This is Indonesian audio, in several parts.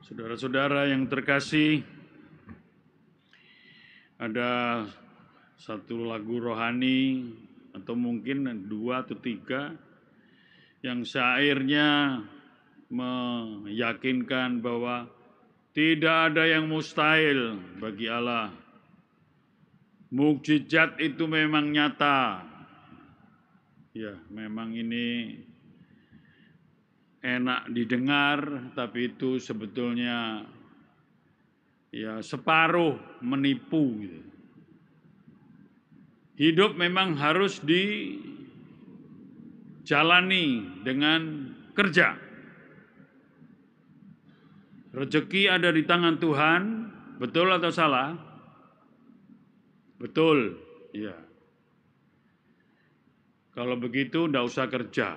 Saudara-saudara yang terkasih, ada satu lagu rohani atau mungkin dua atau tiga yang syairnya meyakinkan bahwa tidak ada yang mustahil bagi Allah. Mukjizat itu memang nyata. Ya, memang ini enak didengar, tapi itu sebetulnya ya separuh menipu gitu. Hidup memang harus dijalani dengan kerja. Rezeki ada di tangan Tuhan, betul atau salah? Betul, ya. Kalau begitu enggak usah kerja.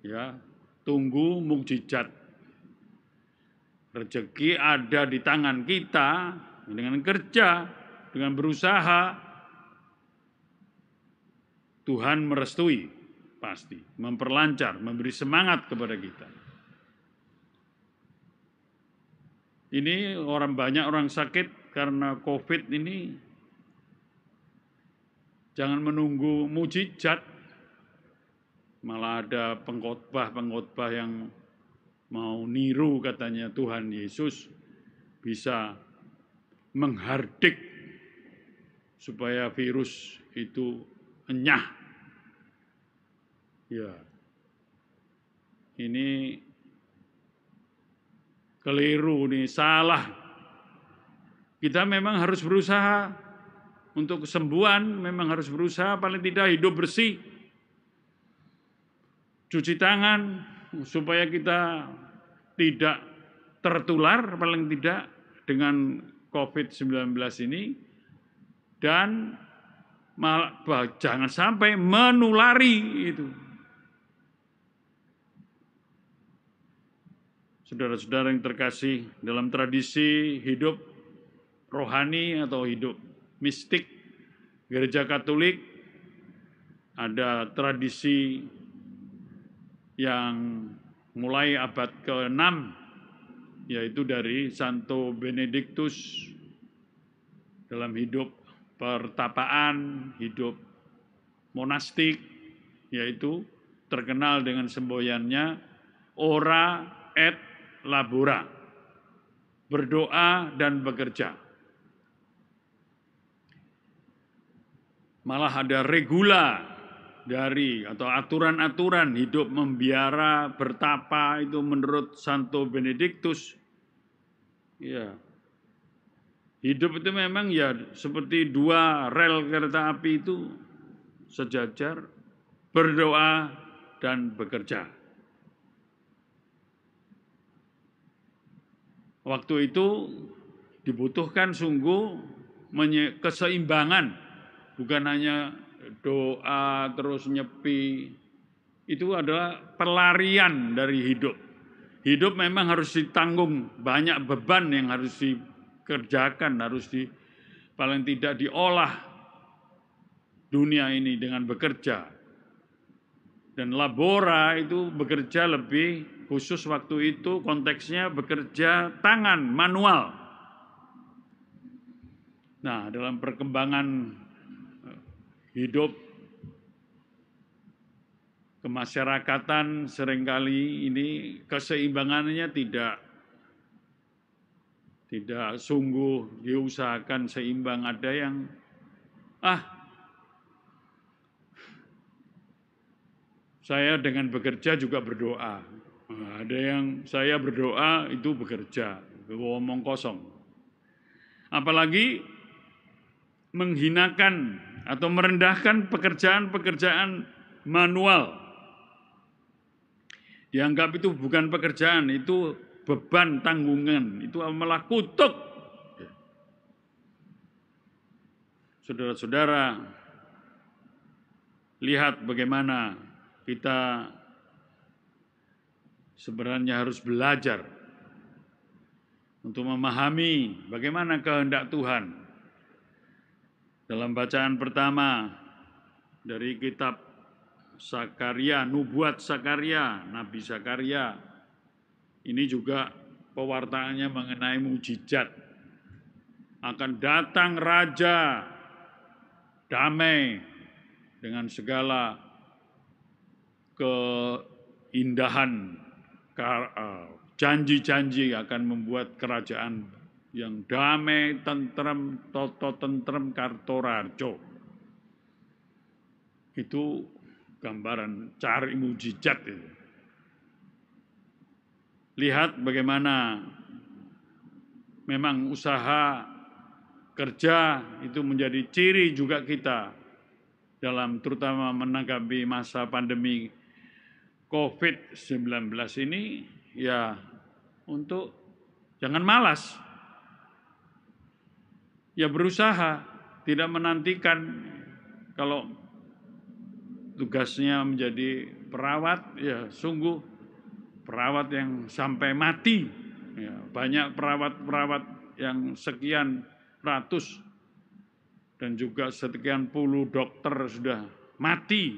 Ya, tunggu mukjizat. Rezeki ada di tangan kita dengan kerja, dengan berusaha. Tuhan merestui, pasti. Memperlancar, memberi semangat kepada kita. Ini banyak orang sakit karena COVID ini. Jangan menunggu mukjizat. Malah ada pengkhotbah yang mau niru katanya Tuhan Yesus bisa menghardik supaya virus itu enyah. Ya, ini keliru nih, salah. Kita memang harus berusaha untuk kesembuhan, memang harus berusaha paling tidak hidup bersih. Cuci tangan supaya kita tidak tertular paling tidak dengan COVID-19 ini, dan jangan sampai menulari itu. Saudara-saudara yang terkasih, dalam tradisi hidup rohani atau hidup mistik Gereja Katolik ada tradisi yang mulai abad ke-6, yaitu dari Santo Benediktus dalam hidup pertapaan, hidup monastik, yaitu terkenal dengan semboyannya ora et labora, berdoa dan bekerja. Malah ada regula dari atau aturan-aturan hidup membiara, bertapa itu menurut Santo Benediktus. Ya. Hidup itu memang ya seperti dua rel kereta api itu sejajar, berdoa dan bekerja. Waktu itu dibutuhkan sungguh keseimbangan, bukan hanya doa terus nyepi. Itu adalah pelarian dari hidup. Hidup memang harus ditanggung, banyak beban yang harus dikerjakan, paling tidak diolah dunia ini dengan bekerja. Dan labora itu bekerja lebih khusus waktu itu konteksnya bekerja tangan, manual. Nah, dalam perkembangan hidup kemasyarakatan seringkali ini keseimbangannya tidak sungguh diusahakan seimbang. Ada yang saya dengan bekerja juga berdoa. Ada yang saya berdoa itu bekerja, ngomong kosong. Apalagi menghinakan atau merendahkan pekerjaan-pekerjaan manual. Dianggap itu bukan pekerjaan, itu beban tanggungan, itu malah kutuk. Saudara-saudara, lihat bagaimana kita sebenarnya harus belajar untuk memahami bagaimana kehendak Tuhan. Dalam bacaan pertama dari kitab Sakaria, nubuat Sakaria, Nabi Sakaria, ini juga pewartaannya mengenai mujizat. Akan datang Raja damai dengan segala keindahan, janji-janji akan membuat kerajaan yang damai, tentrem, toto tentrem, kartorarjo. Itu gambaran cari mujizat itu. Lihat bagaimana memang usaha kerja itu menjadi ciri juga kita dalam terutama menanggapi masa pandemi COVID-19 ini, ya untuk jangan malas, ya berusaha, tidak menantikan. Kalau tugasnya menjadi perawat, ya sungguh perawat yang sampai mati. Ya, banyak perawat-perawat yang sekian ratus dan juga sekian puluh dokter sudah mati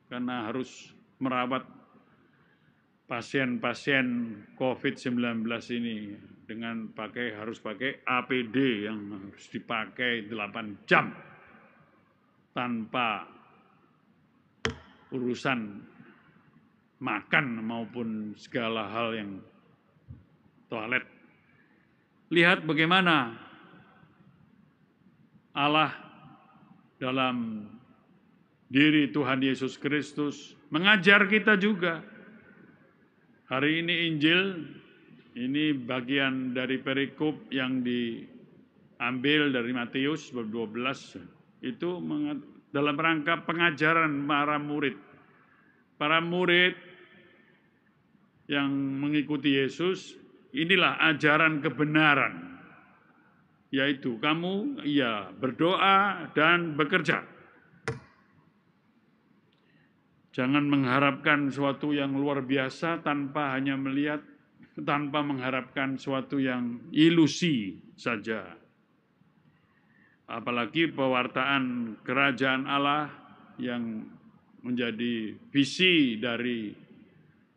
karena harus merawat pasien-pasien COVID-19 ini dengan harus pakai APD yang harus dipakai 8 jam tanpa urusan makan maupun segala hal yang toilet. Lihat bagaimana Allah dalam diri Tuhan Yesus Kristus mengajar kita juga. Hari ini Injil, ini bagian dari perikop yang diambil dari Matius bab 12, itu dalam rangka pengajaran para murid. Para murid yang mengikuti Yesus, inilah ajaran kebenaran. Yaitu kamu berdoa dan bekerja. Jangan mengharapkan sesuatu yang luar biasa tanpa mengharapkan sesuatu yang ilusi saja. Apalagi pewartaan kerajaan Allah yang menjadi visi dari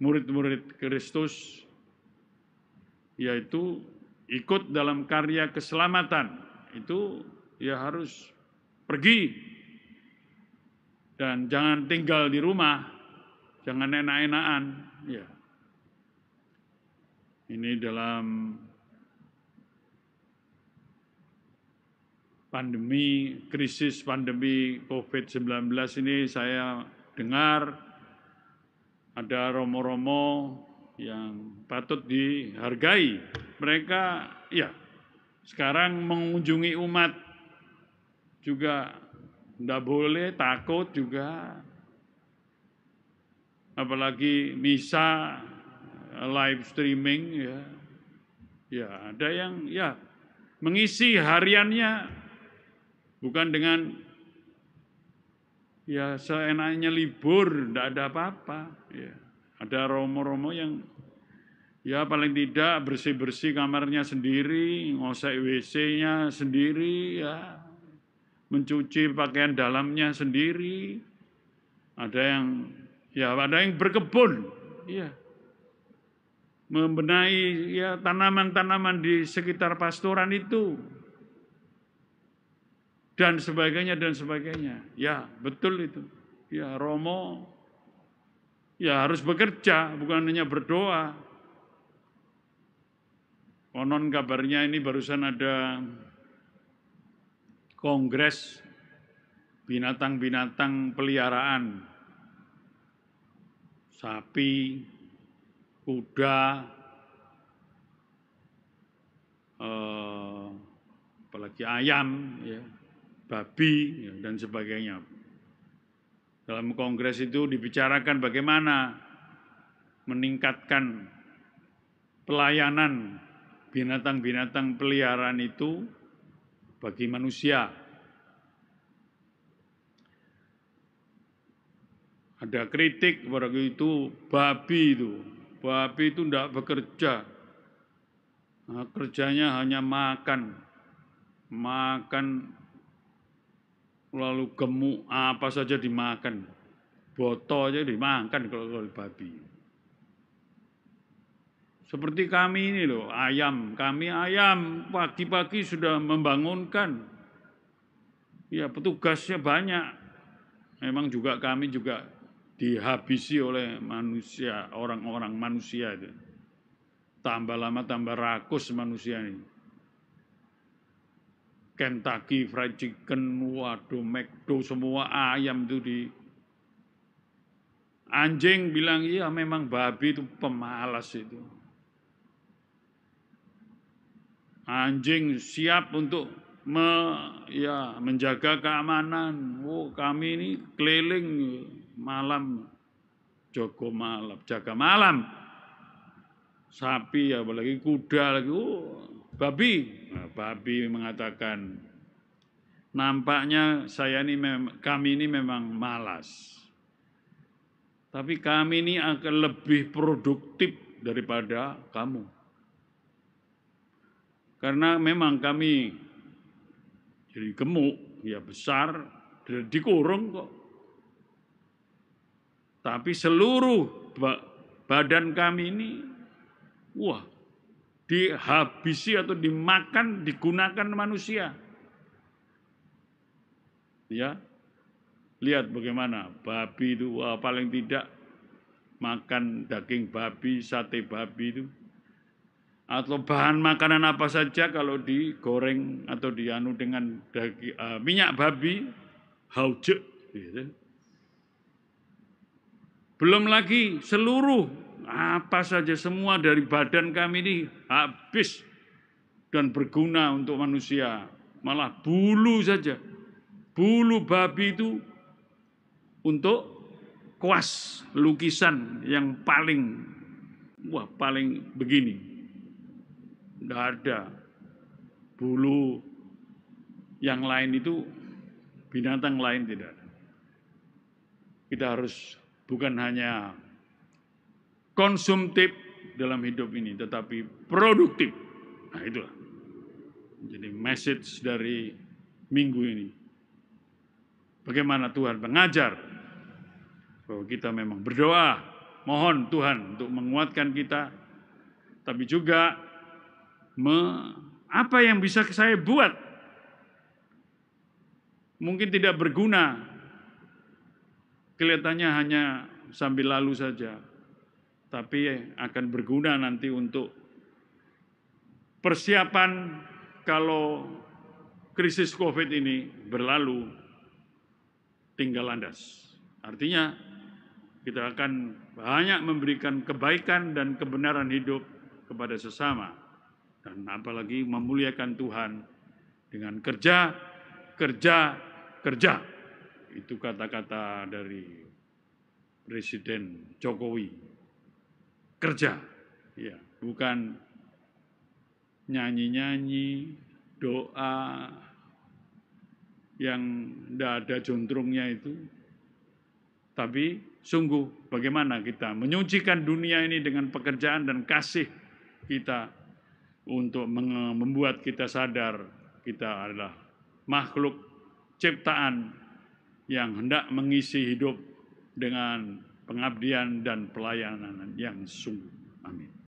murid-murid Kristus, yaitu ikut dalam karya keselamatan. Itu ya harus pergi dan jangan tinggal di rumah, jangan enak-enakan. Ya. Ini dalam krisis pandemi COVID-19 ini saya dengar ada romo-romo yang patut dihargai. Mereka sekarang mengunjungi umat juga tidak boleh, takut juga. Apalagi misa live streaming ya ada yang mengisi hariannya bukan dengan seenaknya libur, tidak ada apa-apa. Ya. Ada romo-romo yang paling tidak bersih-bersih kamarnya sendiri, ngosek WC-nya sendiri, mencuci pakaian dalamnya sendiri. Ada yang berkebun, membenahi tanaman-tanaman di sekitar pastoran itu. Dan sebagainya. Ya, betul itu. Ya, romo harus bekerja, bukan hanya berdoa. Konon kabarnya ini barusan ada kongres binatang-binatang peliharaan. Sapi, kuda, apalagi ayam, babi, dan sebagainya. Dalam kongres itu dibicarakan bagaimana meningkatkan pelayanan binatang-binatang peliharaan itu bagi manusia. Ada kritik pada itu, babi itu tidak bekerja. Nah, kerjanya hanya makan lalu gemuk, apa saja dimakan. Boto aja dimakan kalau babi. Seperti kami ini loh, kami ayam pagi-pagi sudah membangunkan. Ya petugasnya banyak. Memang juga kami juga dihabisi oleh manusia, orang-orang manusia itu. Tambah lama tambah rakus manusia ini. Kentucky Fried Chicken, waduh, McDo, semua ayam itu di. Anjing bilang, iya memang babi itu pemalas itu. Anjing siap untuk menjaga keamanan. Oh, kami ini keliling malam, jaga malam. Sapi apalagi kuda lagi, babi. Nah, babi mengatakan, nampaknya kami ini memang malas. Tapi kami ini akan lebih produktif daripada kamu. Karena memang kami jadi gemuk, ya besar, dikurung kok. Tapi seluruh badan kami ini, dihabisi atau dimakan, digunakan manusia. Ya, lihat bagaimana babi itu, paling tidak makan daging babi, sate babi itu. Atau bahan makanan apa saja kalau digoreng atau dianu dengan minyak babi, haujek. Gitu. Belum lagi seluruh apa saja semua dari badan kami ini habis dan berguna untuk manusia. Malah bulu saja. Bulu babi itu untuk kuas lukisan yang paling begini. Tidak ada bulu yang lain itu, binatang lain tidak ada. Kita harus bukan hanya konsumtif dalam hidup ini, tetapi produktif. Nah itulah. Jadi message dari minggu ini. Bagaimana Tuhan mengajar bahwa kita memang berdoa, mohon Tuhan untuk menguatkan kita, tapi juga apa yang bisa saya buat mungkin tidak berguna, kelihatannya hanya sambil lalu saja, tapi akan berguna nanti untuk persiapan kalau krisis COVID ini berlalu, tinggal landas. Artinya kita akan banyak memberikan kebaikan dan kebenaran hidup kepada sesama. Dan apalagi memuliakan Tuhan dengan kerja. Itu kata-kata dari Presiden Jokowi. Kerja, ya, bukan nyanyi-nyanyi, doa yang tidak ada jontrongnya itu. Tapi sungguh bagaimana kita menyucikan dunia ini dengan pekerjaan dan kasih kita untuk membuat kita sadar kita adalah makhluk ciptaan yang hendak mengisi hidup dengan pengabdian dan pelayanan yang sungguh. Amin.